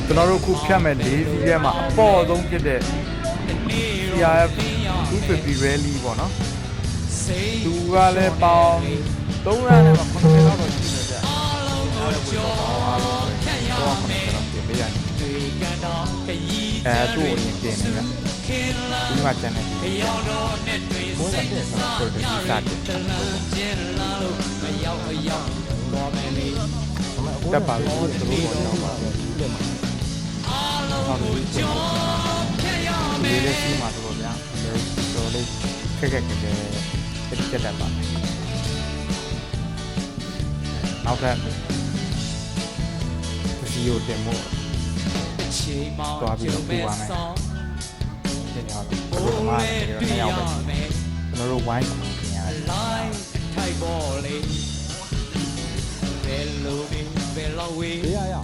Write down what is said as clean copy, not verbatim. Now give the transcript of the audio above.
ကျွန်တော်တို့ခုဖြတ်မဲ့၄စီးထဲမှာအပေါ်ဆုံးဖြစ်တဲ့ CRF 250 rally ပေါ့နော်သူကလည်းပေါင်း300နဲ့မှ90လောက်တော့ရှိနေကြအားလည်းဝင်တော့အားလုံးတော့90လောက်ပြင်ပေးရတယ်သူ့ကိုရင်ပြင်နေကြဒီမှာကျန်တယ်မိုးတဲ့ဆိုတော့ဒီစားတယ်တပ်ပါလို့သူတို့ပေါ်ရောက်ပါတယ်ဟုတ်တယ်ဒီလေးစီမှာတော့ဗျာတော်လေးခက်ခက်တက်တတ်ပါမယ်နောက်ထပ်စီယိုတင်မို့သွားပြီးတော့ပူပါမယ်တင်ရတော့ဘုရားတွေနဲ့ရောက်ပဲကျွန်တော်တို့ဝိုင်းပြင်ရတယ်ထိုက်ပေါ်လေဘယ်လိုဒီဘယ်လိုဝေးရရ